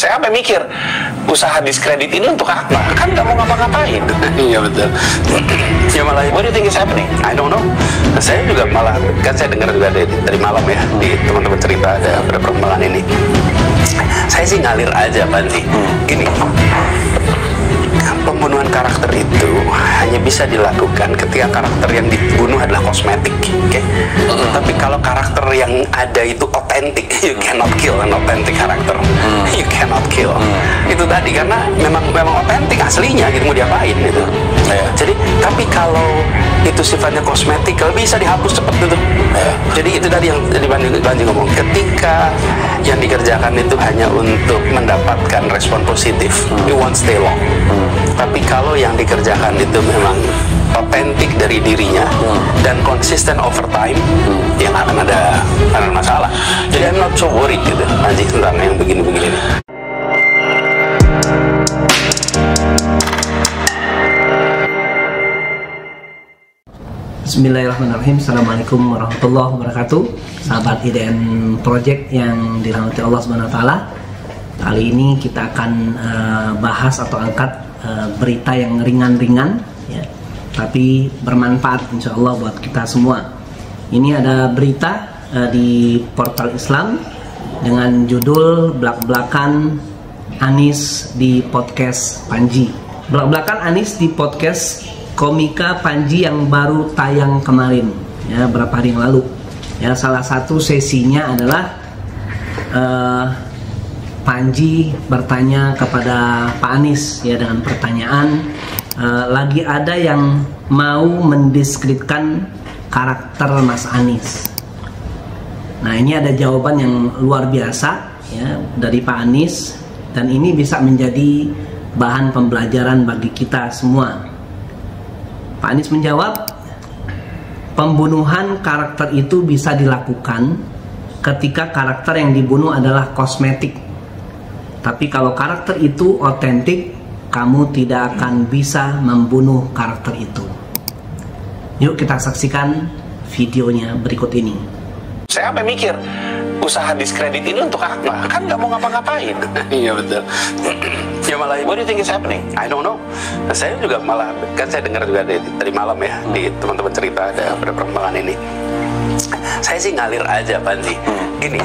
Saya sampai mikir, usaha diskredit ini untuk apa? Kan nggak mau ngapa-ngapain. Iya betul. Ya malah, What do you think is happening? I don't know. Saya juga malah, kan saya dengar juga dari malam ya, di teman-teman cerita ada perkembangan ini. Saya sih ngalir aja, Panji. Gini, pembunuhan karakter itu hanya bisa dilakukan ketika karakter yang dibunuh adalah kosmetik, oke? Tapi kalau karakter yang ada itu otentik, you cannot kill an authentic karakter. You cannot kill. Itu tadi karena memang otentik aslinya, gitu mau diapain gitu. Jadi, tapi kalau itu sifatnya kosmetik, kalau bisa dihapus cepet gitu. Jadi itu tadi yang Banji ngomong, ketika yang dikerjakan itu hanya untuk mendapatkan respon positif, you won't stay long. Tapi kalau yang dikerjakan itu memang otentik dari dirinya dan konsisten over time, yang akan ada masalah. Jadi I'm not so worried gitu, Panji, tentang yang begini-begini. Bismillahirrahmanirrahim. Assalamualaikum warahmatullahi wabarakatuh. Sahabat IDN Project yang dirahmati Allah SWT. Kali ini kita akan bahas atau angkat berita yang ringan-ringan ya, tapi bermanfaat insya Allah buat kita semua. Ini ada berita di portal Islam dengan judul belak-belakan Anies di podcast Panji. Belak-belakan Anies di podcast komika Panji yang baru tayang kemarin ya, berapa hari yang lalu ya. Salah satu sesinya adalah Panji bertanya kepada Pak Anies ya, dengan pertanyaan lagi ada yang mau mendiskreditkan karakter Mas Anies. Nah, ini ada jawaban yang luar biasa ya dari Pak Anies, dan ini bisa menjadi bahan pembelajaran bagi kita semua. Pak Anies menjawab, pembunuhan karakter itu bisa dilakukan ketika karakter yang dibunuh adalah kosmetik. Tapi kalau karakter itu otentik, kamu tidak akan bisa membunuh karakter itu. Yuk kita saksikan videonya berikut ini. Saya sampai mikir, usaha diskredit ini untuk apa? Kan nggak mau ngapa-ngapain. Iya betul. Ya malah, What do you think is happening? I don't know. Saya juga malah, kan saya dengar juga dari malam ya, di teman-teman cerita ada perkembangan ini. Saya sih ngalir aja, Panji. Gini,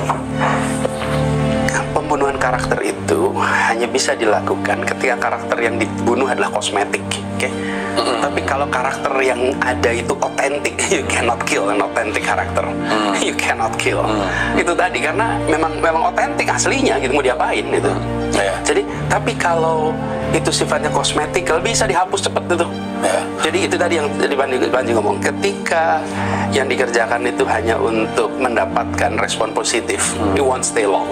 pembunuhan karakter itu hanya bisa dilakukan ketika karakter yang dibunuh adalah kosmetik, oke? Tapi kalau karakter yang ada itu otentik, you cannot kill an authentic karakter. You cannot kill. Itu tadi karena memang otentik aslinya, gitu mau diapain gitu. Jadi, tapi kalau itu sifatnya kosmetik, kalau bisa dihapus cepet gitu. Jadi itu tadi yang Banji ngomong, ketika yang dikerjakan itu hanya untuk mendapatkan respon positif, you won't stay long.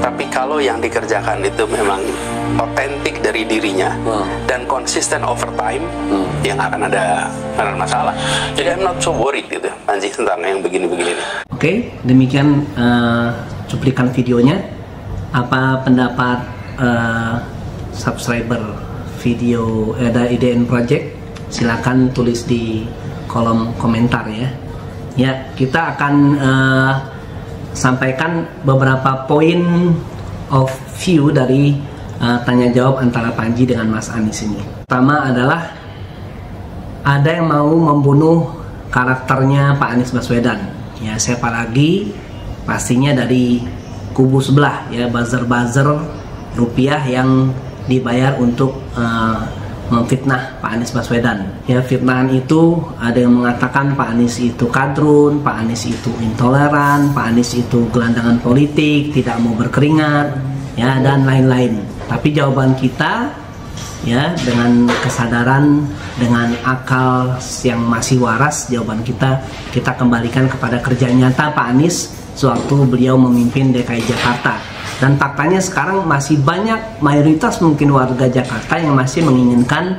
Tapi kalau yang dikerjakan itu memang otentik dari dirinya dan konsisten over time, yang akan ada masalah. Jadi I'm not so worried gitu, Panji, tentang yang begini-begini. Oke, demikian cuplikan videonya. Apa pendapat subscriber video IDN Project? Silakan tulis di kolom komentar ya. Ya, kita akan sampaikan beberapa poin of view dari tanya jawab antara Panji dengan Mas Anies ini. Pertama adalah ada yang mau membunuh karakternya Pak Anies Baswedan. Ya, siapa lagi? Pastinya dari kubu sebelah ya, buzzer-buzzer rupiah yang dibayar untuk memfitnah Pak Anies Baswedan. Ya, fitnahan itu ada yang mengatakan Pak Anies itu kadrun, Pak Anies itu intoleran, Pak Anies itu gelandangan politik, tidak mau berkeringat, ya, dan lain-lain. Tapi jawaban kita ya, dengan kesadaran, dengan akal yang masih waras, jawaban kita kembalikan kepada kerja nyata Pak Anies sewaktu beliau memimpin DKI Jakarta. Dan faktanya sekarang masih banyak, mayoritas mungkin warga Jakarta yang masih menginginkan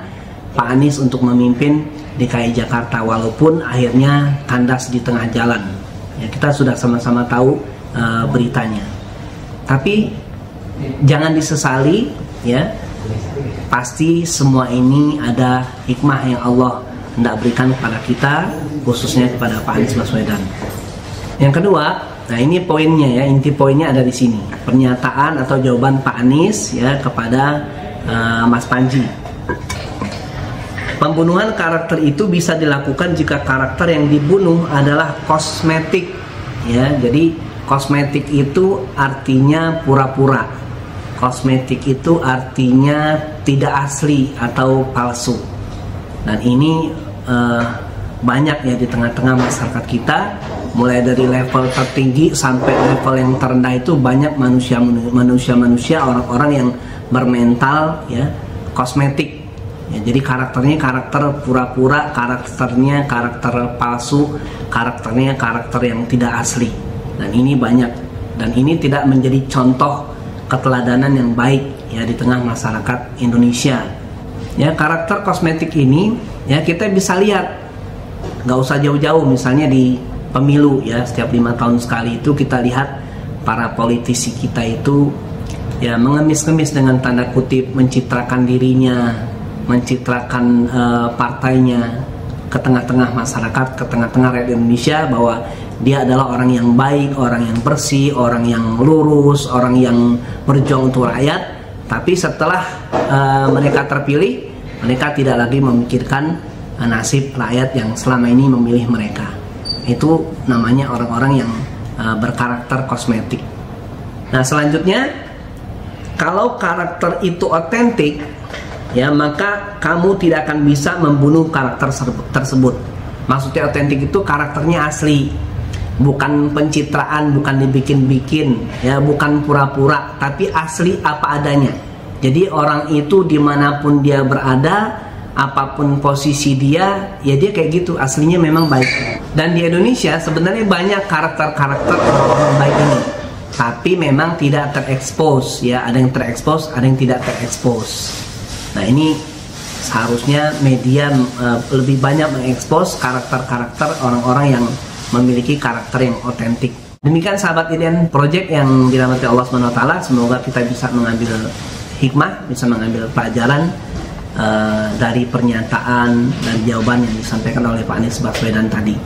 Pak Anies untuk memimpin DKI Jakarta, walaupun akhirnya kandas di tengah jalan. Ya, kita sudah sama-sama tahu beritanya. Tapi jangan disesali ya. Pasti semua ini ada hikmah yang Allah hendak berikan kepada kita, khususnya kepada Pak Anies Baswedan. Yang kedua, Nah ini poinnya ya, inti poinnya ada di sini. Pernyataan atau jawaban Pak Anies ya kepada Mas Panji. Pembunuhan karakter itu bisa dilakukan jika karakter yang dibunuh adalah kosmetik ya. Jadi kosmetik itu artinya pura-pura. Kosmetik itu artinya tidak asli atau palsu. Dan ini banyak ya di tengah-tengah masyarakat kita, mulai dari level tertinggi sampai level yang terendah itu banyak manusia orang-orang yang bermental ya kosmetik ya, jadi karakternya karakter pura-pura, karakternya karakter palsu, karakternya karakter yang tidak asli. Dan ini banyak, dan ini tidak menjadi contoh keteladanan yang baik ya di tengah masyarakat Indonesia ya. Karakter kosmetik ini ya kita bisa lihat, nggak usah jauh-jauh, misalnya di pemilu ya, setiap 5 tahun sekali itu kita lihat para politisi kita itu ya mengemis-ngemis dengan tanda kutip, mencitrakan dirinya, mencitrakan partainya ke tengah-tengah masyarakat, ke tengah-tengah rakyat Indonesia, bahwa dia adalah orang yang baik, orang yang bersih, orang yang lurus, orang yang berjuang untuk rakyat. Tapi setelah mereka terpilih, mereka tidak lagi memikirkan nasib rakyat yang selama ini memilih mereka. Itu namanya orang-orang yang berkarakter kosmetik. Nah selanjutnya, kalau karakter itu otentik ya, maka kamu tidak akan bisa membunuh karakter tersebut. Maksudnya otentik itu karakternya asli, bukan pencitraan, bukan dibikin-bikin ya, bukan pura-pura, tapi asli apa adanya. Jadi orang itu dimanapun dia berada, apapun posisi dia, ya dia kayak gitu, aslinya memang baik. Dan di Indonesia sebenarnya banyak karakter-karakter orang baik ini, tapi memang tidak terekspos ya, ada yang terekspos, ada yang tidak terekspos. Nah ini seharusnya media lebih banyak mengekspos karakter-karakter orang-orang yang memiliki karakter yang otentik. Demikian sahabat Iden Project yang dirahmati Allah SWT, semoga kita bisa mengambil hikmah, bisa mengambil pelajaran dari pernyataan dan jawaban yang disampaikan oleh Pak Anies Baswedan tadi,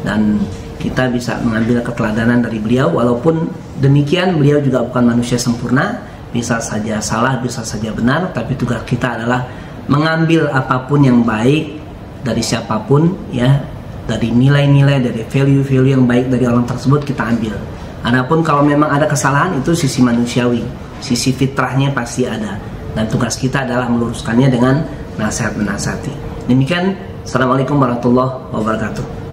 dan kita bisa mengambil keteladanan dari beliau. Walaupun demikian, beliau juga bukan manusia sempurna, bisa saja salah, bisa saja benar, tapi tugas kita adalah mengambil apapun yang baik dari siapapun ya, dari nilai-nilai, dari value-value yang baik dari orang tersebut kita ambil. Adapun kalau memang ada kesalahan, itu sisi manusiawi, sisi fitrahnya pasti ada, dan tugas kita adalah meluruskannya dengan nasihat menasihati. Demikian, Assalamualaikum warahmatullahi wabarakatuh.